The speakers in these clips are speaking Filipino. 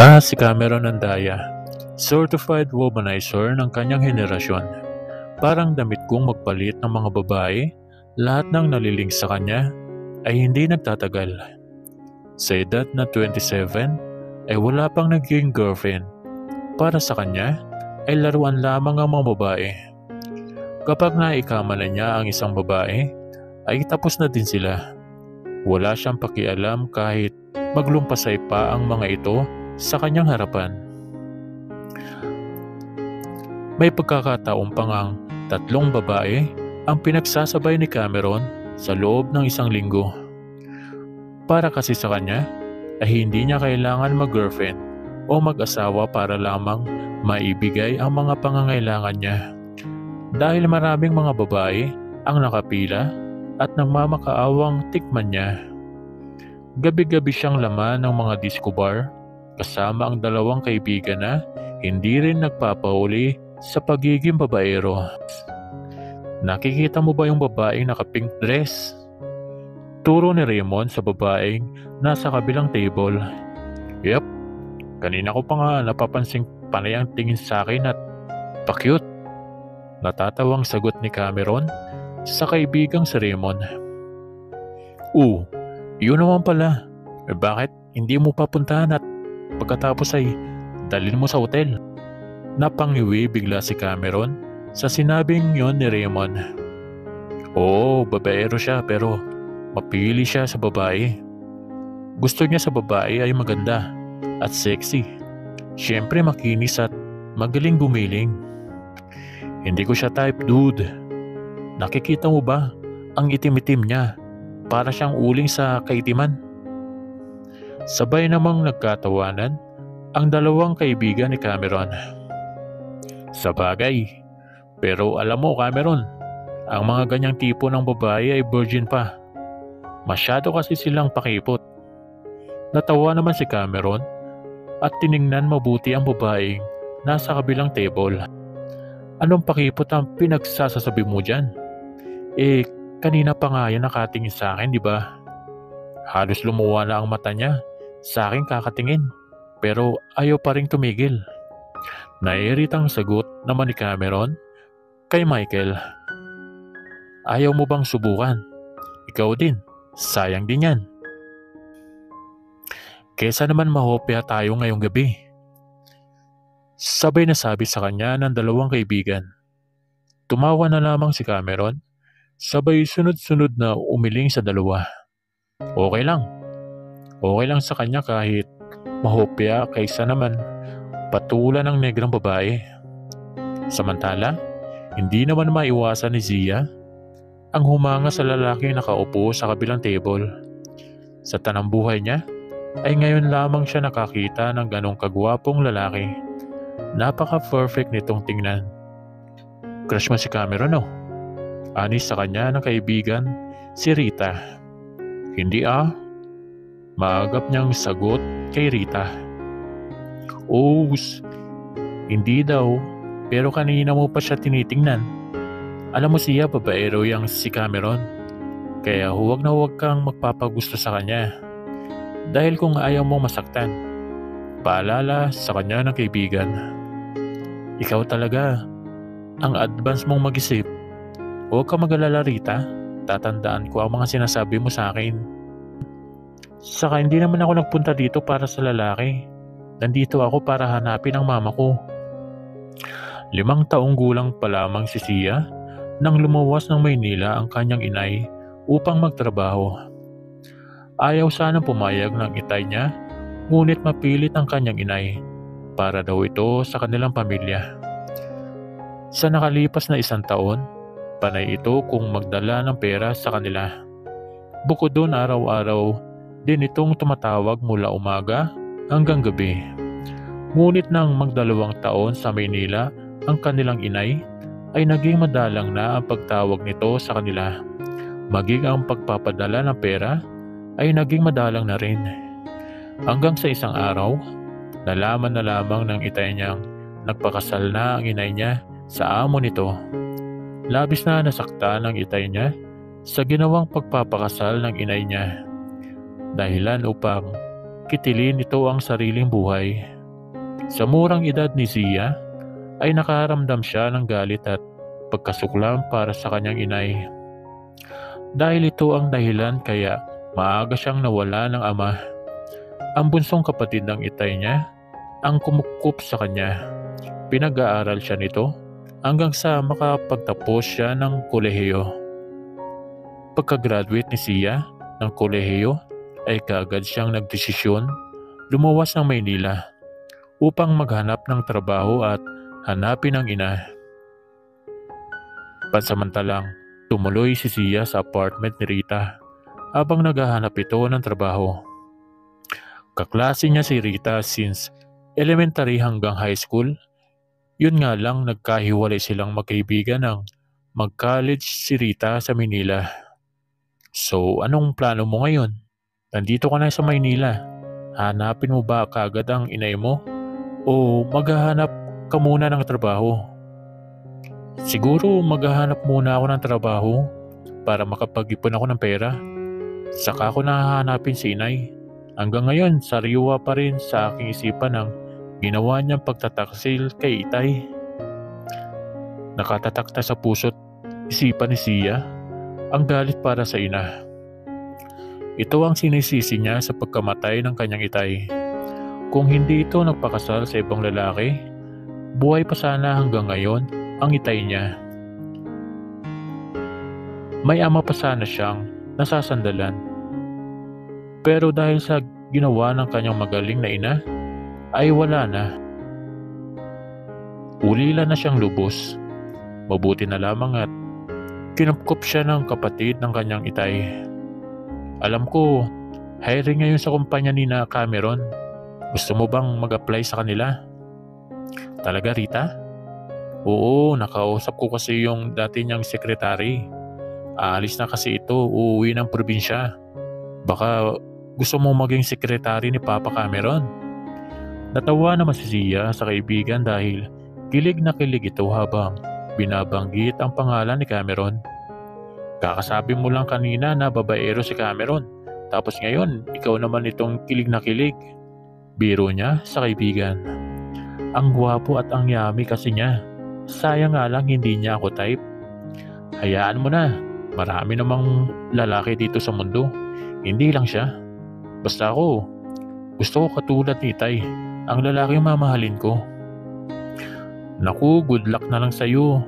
Siya si Cameron Andaya, certified womanizer ng kanyang henerasyon. Parang damit kong magpalit ng mga babae, lahat ng naliling sa kanya ay hindi nagtatagal. Sa edad na 27 ay wala pang naging girlfriend. Para sa kanya ay laruan lamang ang mga babae. Kapag naikama na niya ang isang babae, ay tapos na din sila. Wala siyang pakialam kahit maglumpasay pa ang mga ito sa kanyang harapan. May pagkakataon pa ngang 3 babae ang pinagsasabay ni Cameron sa loob ng 1 linggo. Para kasi sa kanya ay hindi niya kailangan mag-girlfriend o mag-asawa para lamang maibigay ang mga pangangailangan niya. Dahil maraming mga babae ang nakapila at nagmamakaawang tikman niya. Gabi-gabi siyang laman ng mga disco bar kasama ang 2 kaibigan na hindi rin nagpapahuli sa pagiging babaero. Nakikita mo ba yung babaeng naka-pink dress? Turo ni Raymond sa babaeng nasa kabilang table. Yep, kanina ko pa nga napapansing panay ang tingin sa akin at pa-cute. Natatawang sagot ni Cameron sa kaibigang si Raymond. Yun naman pala. Bakit hindi mo papuntahan at pagkatapos ay dalhin mo sa hotel? Napangiwi bigla si Cameron sa sinabing yon ni Raymond. Oo, babaero siya pero mapili siya sa babae. Gusto niya sa babae ay maganda at sexy. Siyempre makinis at magaling gumiling. Hindi ko siya type, dude. Nakikita mo ba ang itim-itim niya? Para siyang uling sa kaitiman. Sabay namang nagkatawanan ang 2 kaibigan ni Cameron. Sabagay, pero alam mo Cameron, ang mga ganyang tipo ng babae ay virgin pa. Masyado kasi silang pakipot. Natawa naman si Cameron at tiningnan mabuti ang babaeng nasa kabilang table. Anong pakipot ang pinagsasasabi mo dyan? Kanina pa nga yan nakatingin sa akin, di ba? Halos lumuwa na ang mata niya sa akin kakatingin, pero ayaw pa rin tumigil. Naiiritang sagot naman ni Cameron kay Michael. Ayaw mo bang subukan? Ikaw din, sayang din yan. Kesa naman mahopya tayo ngayong gabi. Sabay na sabi sa kanya ng 2 kaibigan. Tumawa na lamang si Cameron. Sabay sunod-sunod na umiling sa 2. Okay lang. Okay lang sa kanya kahit mahopya kaysa naman patulan ng negrang babae. Samantala, hindi naman maiwasan ni Zia ang humanga sa lalaking nakaupo sa kabilang table. Sa tanang buhay niya, ay ngayon lamang siya nakakita ng ganong kagwapong lalaki. Napaka-perfect nitong tingnan. Crush mo si Cameron, no? Anis sa kanya ng kaibigan si Rita. Hindi Maagap niyang sagot kay Rita. Hindi daw, pero kanina mo pa siya tinitingnan. Alam mo siya babaero yang si Cameron, kaya huwag na huwag kang magpapagusto sa kanya. Dahil kung ayaw mong masaktan, paalala sa kanya ng kaibigan. Ikaw talaga, ang advance mong mag-isip. Huwag ka mag-alala Rita, tatandaan ko ang mga sinasabi mo sa akin. Saka hindi naman ako nagpunta dito para sa lalaki. Nandito ako para hanapin ang mama ko. 5 taong gulang pa lamang si Sia nang lumuwas ng Maynila ang kanyang inay upang magtrabaho. Ayaw sanang pumayag ng itay niya, ngunit mapilit ang kanyang inay para daw ito sa kanilang pamilya. Sa nakalipas na 1 taon, panay ito kung magdala ng pera sa kanila. Bukod doon araw-araw din itong tumatawag mula umaga hanggang gabi. Ngunit nang mag2 taon sa Maynila ang kanilang inay, ay naging madalang na ang pagtawag nito sa kanila. Maging ang pagpapadala ng pera ay naging madalang na rin. Hanggang sa isang araw, nalaman na lamang ng itay niyang nagpakasal na ang inay niya sa amo nito. Labis na nasaktan ng itay niya sa ginawang pagpapakasal ng inay niya. Dahilan upang kitilin ito ang sariling buhay. Sa murang edad ni Zia ay nakaramdam siya ng galit at pagkasuklam para sa kanyang inay. Dahil ito ang dahilan kaya maaga siyang nawala ng ama. Ang bunsong kapatid ng itay niya ang kumukup sa kanya. Pinag-aaral siya nito hanggang sa makapagtapos siya ng kolehiyo. Pagka-graduate ni Zia ng kolehiyo ay kaagad siyang nagdesisyon lumuwas ng Maynila upang maghanap ng trabaho at hanapin ang ina. Pansamantalang tumuloy si Zia sa apartment ni Rita habang naghahanap ito ng trabaho. Kaklase niya si Rita since elementary hanggang high school. Yun nga lang nagkahiwalay silang magkaibigan nang mag-college si Rita sa Manila. So anong plano mo ngayon? Nandito ka na sa Maynila. Hanapin mo ba kagad ang inay mo? O maghahanap ka muna ng trabaho? Siguro maghahanap muna ako ng trabaho para makapag-ipon ako ng pera. Saka ako nahahanapin si inay. Hanggang ngayon, sariwa pa rin sa aking isipan ang ginawa niyang pagtataksil kay itay. Nakatatakta sa puso't isipan ni Zia ang galit para sa ina. Ito ang sinisisi niya sa pagkamatay ng kanyang itay. Kung hindi ito nagpakasal sa ibang lalaki, buhay pa sana hanggang ngayon ang itay niya. May ama pa sana siyang nasasandalan. Pero dahil sa ginawa ng kanyang magaling na ina, ay wala na. Ulila na siyang lubos. Mabuti na lamang at kinupkup siya ng kapatid ng kanyang itay. Alam ko, hiring ngayon sa kumpanya ni na Cameron. Gusto mo bang mag-apply sa kanila? Talaga, Rita? Oo, nakausap ko kasi yung dati niyang sekretary. Aalis na kasi ito, uuwi ng probinsya. Baka gusto mong maging sekretary ni Papa Cameron? Natawa naman si Zia sa kaibigan dahil kilig na kilig ito habang binabanggit ang pangalan ni Cameron. Kakasabi mo lang kanina na babaero si Cameron, tapos ngayon ikaw naman itong kilig na kilig. Biro niya sa kaibigan. Ang gwapo at ang yummy kasi niya. Sayang nga lang hindi niya ako type. Hayaan mo na, marami namang lalaki dito sa mundo. Hindi lang siya. Basta ako, gusto ko katulad ni Tay, ang lalaking mamahalin ko. Naku, good luck na lang sa'yo.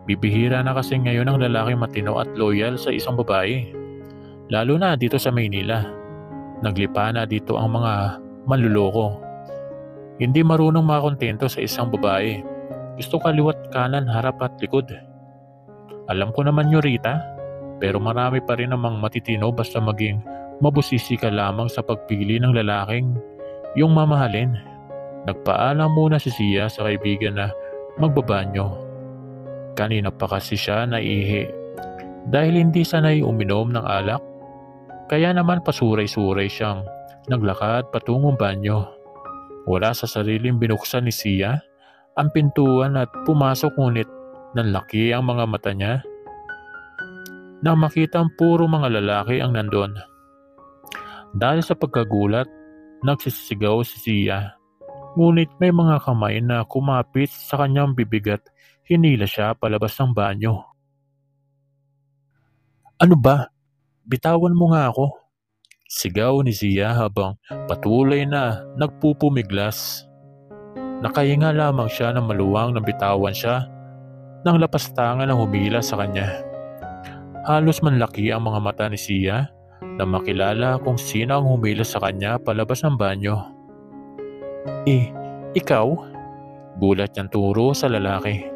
Bibihira na kasi ngayon ang lalaking matino at loyal sa isang babae. Lalo na dito sa Maynila. Naglipa na dito ang mga manluloko. Hindi marunong makontento sa isang babae. Gusto kaliwat kanan, harap at likod. Alam ko naman yun, Rita, pero marami pa rin namang matitino basta maging mabusisi ka lamang sa pagpili ng lalaking yung mamahalin. Nagpaalam muna si Zia sa kaibigan na magbabanyo. Kanina pa kasi siya naihi dahil hindi sanay uminom ng alak. Kaya naman pasuray-suray siyang naglakad patungong banyo. Wala sa sariling binuksan ni Zia ang pintuan at pumasok ngunit nanlaki ang mga mata niya nang makitang puro mga lalaki ang nandun. Dahil sa pagkagulat, nagsisigaw si Zia. Ngunit may mga kamay na kumapit sa kanyang bibig at hinila siya palabas ng banyo. Ano ba? Bitawan mo nga ako. Sigaw ni Zia habang patuloy na nagpupumiglas. Nakahinga lamang siya ng maluwang nang bitawan siya nang lapastangan ang humila sa kanya. Halos manlaki ang mga mata ni Zia na makilala kung sino ang humila sa kanya palabas ng banyo. Ikaw? Gulat niyang turo sa lalaki.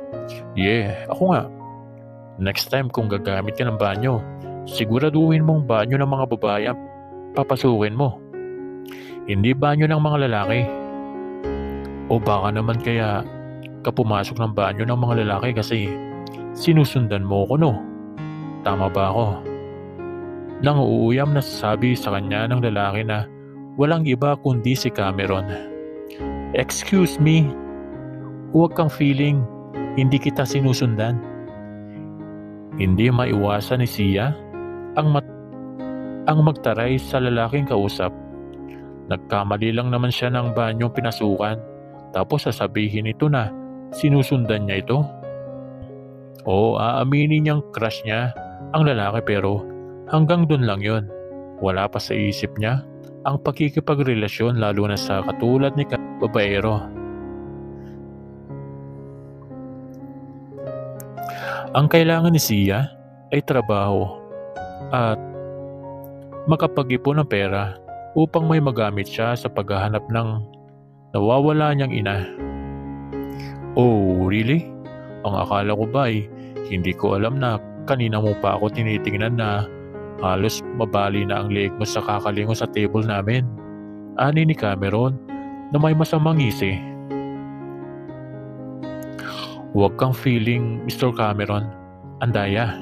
Yeah, ako nga. Next time kung gagamit ka ng banyo, siguraduhin mong banyo ng mga babae ang papasukin mo. Hindi banyo ng mga lalaki. O baka naman kaya ka pumasok ng banyo ng mga lalaki kasi sinusundan mo ko, no? Tama ba ako? Nang uuyam na sabi sa kanya ng lalaki na walang iba kundi si Cameron. Excuse me, huwag kang feeling hindi kita sinusundan. Hindi maiwasan ni Zia ang magtaray sa lalaking kausap. Nagkamali lang naman siya ng banyong pinasukan. Tapos sasabihin ito na sinusundan niya ito. Oo, aaminin niyang crush niya ang lalaki pero hanggang dun lang yon. Wala pa sa isip niya ang pakikipagrelasyon lalo na sa katulad ni babaero. Ang kailangan ni Sia ay trabaho at makapag-ipon ng pera upang may magamit siya sa paghahanap ng nawawala niyang ina. Oh, really? Ang akala ko ba ay hindi ko alam na kanina mo pa ako tinitingnan na halos mabali na ang leeg mo sa kakalingon sa table namin. Ani ni Cameron na may masamang ngisi. Huwag kang feeling, Mr. Cameron. Andaya.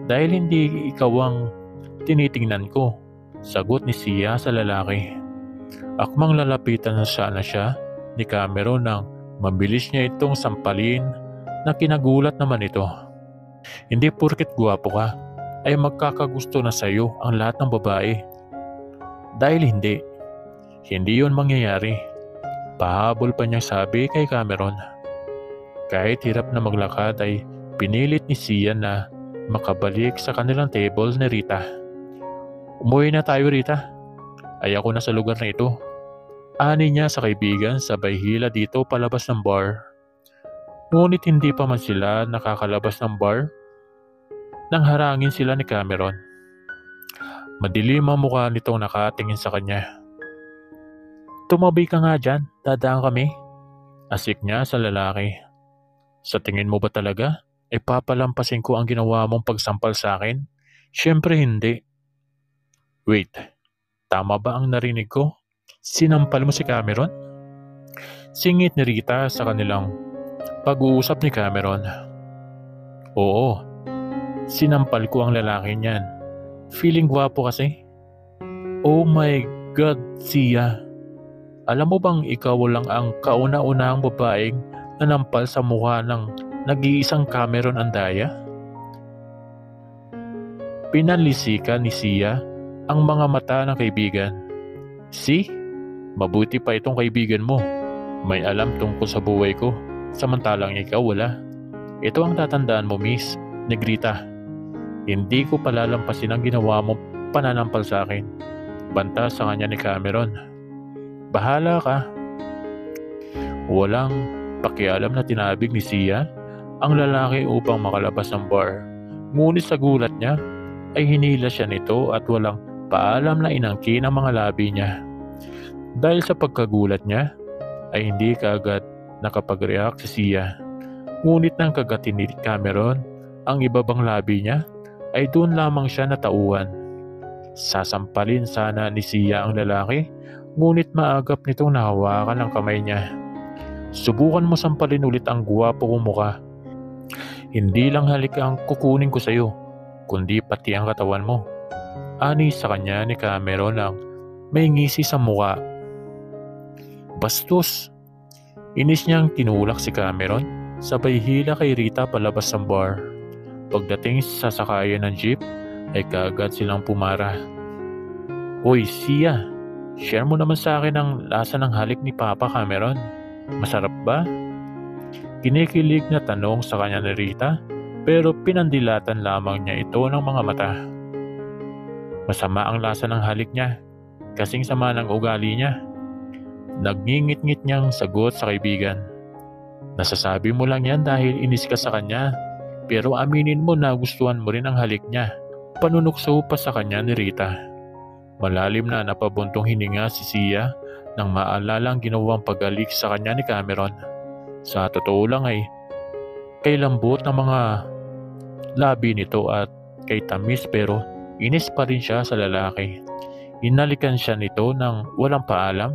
Dahil hindi ikaw ang tinitingnan ko. Sagot ni Sia sa lalaki. Akmang lalapitan na sana siya ni Cameron nang mabilis niya itong sampalin na kinagulat naman ito. Hindi porket guwapo ka ay magkakagusto na sa'yo ang lahat ng babae. Dahil hindi yun mangyayari. Pahabol pa niyang sabi kay Cameron. Kahit hirap na maglakad ay pinilit ni Sia na makabalik sa kanilang table ni Rita. Umuwi na tayo, Rita. Ayoko na sa lugar na ito. Ani niya sa kaibigan sabay hila dito palabas ng bar. Ngunit hindi pa man sila nakakalabas ng bar nang harangin sila ni Cameron. Madilim ang mukha nitong nakatingin sa kanya. Tumabi ka nga dyan, dadaan kami. Asik niya sa lalaki. Sa tingin mo ba talaga ay papalampasin ko ang ginawa mong pagsampal sa akin? Siyempre hindi. Wait, tama ba ang narinig ko? Sinampal mo si Cameron? Singit ni Rita sa kanilang pag-uusap ni Cameron. Oo, sinampal ko ang lalaki niyan. Feeling gwapo kasi. Oh my God, Sia. Alam mo bang ikaw lang ang kauna-unahang babaeng nanampal sa mukha ng nag-iisang Cameron Andaya? Pinanlisikan ni Sia ang mga mata ng kaibigan. See? Mabuti pa itong kaibigan mo. May alam tungkol sa buhay ko. Samantalang ikaw wala. Ito ang tatandaan mo, Miss Negrita. Hindi ko palalampasin ang ginawa mo pananampal sa akin. Banta sa kanya ni Cameron. Bahala ka. Walang pakialam na tinabig ni Sia ang lalaki upang makalabas ng bar. Ngunit sa gulat niya ay hinila siya nito at walang paalam na inangkin ang mga labi niya. Dahil sa pagkagulat niya ay hindi kaagad nakapag-react si Sia. Ngunit nang kagatin ni Cameron ang ibabang labi niya ay doon lamang siya natauhan. Sasampalin sana ni Sia ang lalaki, ngunit maagap nitong nahawakan ang kamay niya. Subukan mo sampalin ulit ang guwapo kong mukha. Hindi lang halik ang kukunin ko sa iyo, kundi pati ang katawan mo. Ani sa kanya ni Cameron ang may ngisi sa mukha. Bastos! Inis niyang tinulak si Cameron, sabay hila kay Rita palabas ng bar. Pagdating sa sakayan ng jeep, ay kaagad silang pumara. Hoy, Sia! Share mo naman sa akin ang lasa ng halik ni Papa Cameron. Masarap ba? Kinikilig na tanong sa kanya ni Rita, pero pinandilatan lamang niya ito ng mga mata. Masama ang lasa ng halik niya, kasing sama ng ugali niya. Nagngingit-ngit niyang sagot sa kaibigan. Nasasabi mo lang yan dahil inis ka sa kanya, pero aminin mo na gustuhan mo rin ang halik niya. Panunukso pa sa kanya ni Rita. Malalim na napabuntong hininga si Sia nang maalala ang ginawang pag-alik sa kanya ni Cameron. Sa totoo lang ay kay lambot ng mga labi nito at kay tamis pero inis pa rin siya sa lalaki. Inalikan siya nito ng walang paalam.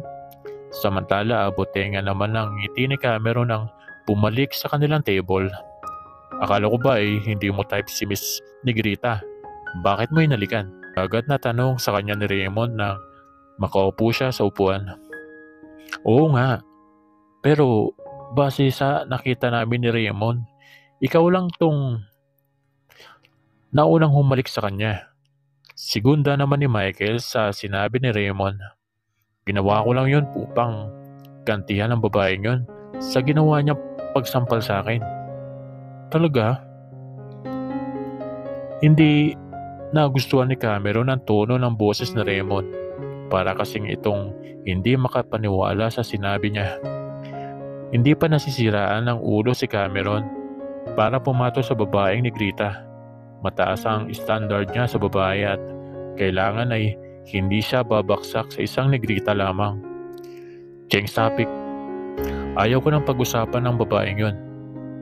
Samantala abotenga naman ng ngiti ni Cameron nang bumalik sa kanilang table. Akala ko ba ay hindi mo type si Miss Negrita? Bakit mo inalikan? Agad na tanong sa kanya ni Raymond nang makaupo siya sa upuan. Oo nga, pero base sa nakita namin ni Raymond, ikaw lang tong naunang humalik sa kanya. Segunda naman ni Michael sa sinabi ni Raymond. Ginawa ko lang yun upang gantihan ang babaeng yun sa ginawa niya pagsampal sa akin. Talaga? Hindi nagustuhan ni Cameron ang tono ng boses ni Raymond. Para kasing itong hindi makapaniwala sa sinabi niya. Hindi pa nasisiraan ng ulo si Cameron para pumato sa babaeng negrita. Mataas ang standard niya sa babae at kailangan ay hindi siya babaksak sa isang negrita lamang. Change topic. Ayaw ko ng pag-usapan ng babaeng yun.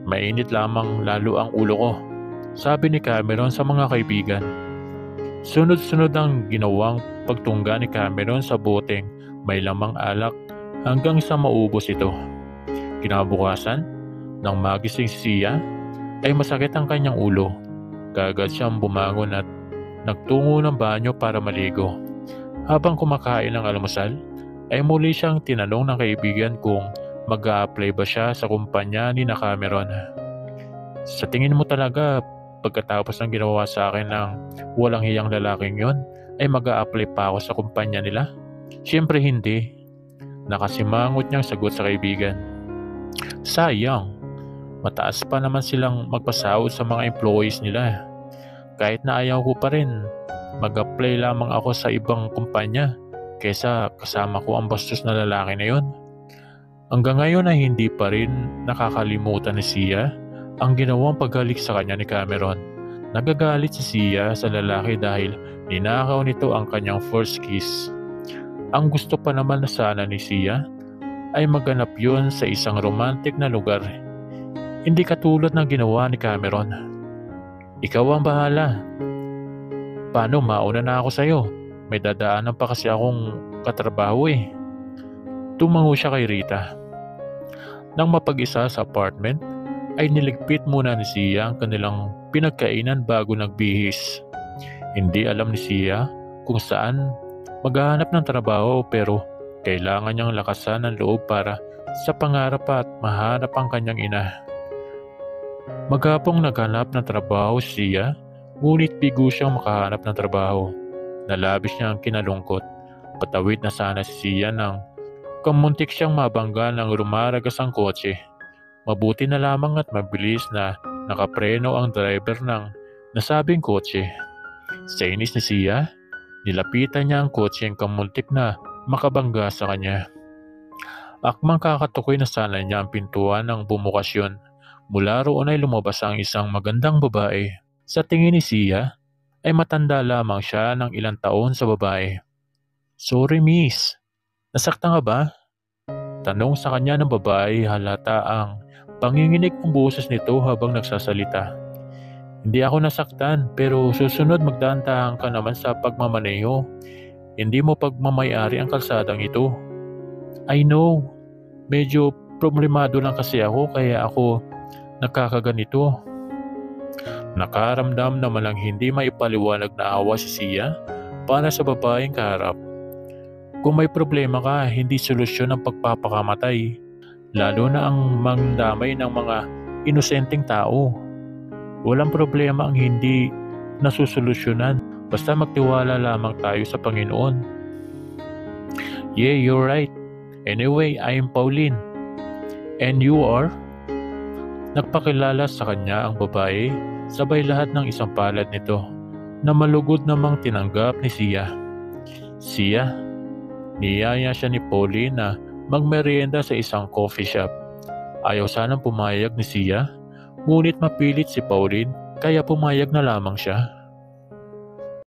Mainit lamang lalo ang ulo ko, sabi ni Cameron sa mga kaibigan. Sunod-sunod ang ginawang pagtungga ni Cameron sa boteng may lamang alak hanggang sa maubos ito. Kinabukasan, nang magising si Sia, ay masakit ang kanyang ulo. Kaagad siyang bumangon at nagtungo ng banyo para maligo. Habang kumakain ng almusal, ay muli siyang tinanong ng kaibigan kung mag-a-apply ba siya sa kumpanya ni na Cameron. Sa tingin mo talaga, pagkatapos ng ginawa sa akin ng walang hiyang lalaking yon, ay mag-a-apply pa ako sa kumpanya nila? Siyempre hindi. Nakasimangot niyang sagot sa kaibigan. Sayang, mataas pa naman silang magpasahod sa mga employees nila. Kahit na ayaw ko pa rin, mag-apply lamang ako sa ibang kumpanya kaysa kasama ko ang bastos na lalaki na yon. Hanggang ngayon ay hindi pa rin nakakalimutan ni Sia ang ginawang paghalik sa kanya ni Cameron. Nagagalit si Sia sa lalaki dahil ninakaw nito ang kanyang first kiss. Ang gusto pa naman na sana ni Sia ay maganap yun sa isang romantic na lugar. Hindi katulad ng ginawa ni Cameron. Ikaw ang bahala. Paano, mauna na ako sa'yo? May dadaanan pa kasi akong katrabaho eh. Tumango siya kay Rita. Nang mapag-isa sa apartment, ay niligpit muna ni Sia ang kanilang pinagkainan bago nagbihis. Hindi alam ni Sia kung saan maghahanap ng trabaho pero kailangan niyang lakasan ng loob para sa pangarap at mahanap ang kanyang ina. Maghapong naghanap ng trabaho siya, ngunit bigo siyang makahanap ng trabaho. Nalabis niya ang kinalungkot. Patawid na sana si Sia nang kamuntik siyang mabangga ng rumaragas ang kotse. Mabuti na lamang at mabilis na nakapreno ang driver ng nasabing kotse. Sa inis ni Sia, nilapitan niya ang kotse ang kamuntik na makabangga sa kanya. Akmang kakatukoy na sana niya ang pintuan ng bumukas yun. Mula roon ay lumabas ang isang magandang babae. Sa tingin ni Sia, ay matanda lamang siya ng ilang taon sa babae. Sorry miss, nasaktan ka ba? Tanong sa kanya ng babae, halata ang panginginig ng boses nito habang nagsasalita. Hindi ako nasaktan pero susunod magdahan-dahan ka naman sa pagmamaneho. Hindi mo pagmamayari ang kalsadang ito. I know, medyo problemado lang kasi ako kaya ako nakakaganito. Nakaramdam naman lang hindi maipaliwanag na awa si Sia para sa babaeng kaharap. Kung may problema ka, hindi solusyon ang pagpapakamatay. Lalo na ang mangdamay ng mga inosenteng tao. Walang problema ang hindi nasusolusyonan. Basta magtiwala lamang tayo sa Panginoon. Yeah, you're right. Anyway, I am Pauline. And you are? Nagpakilala sa kanya ang babae, sabay lahat ng isang palad nito, na malugod namang tinanggap ni Sia. Sia, niyaya siya ni Pauline na magmerienda sa isang coffee shop. Ayaw sanang pumayag ni Sia, ngunit mapilit si Pauline kaya pumayag na lamang siya.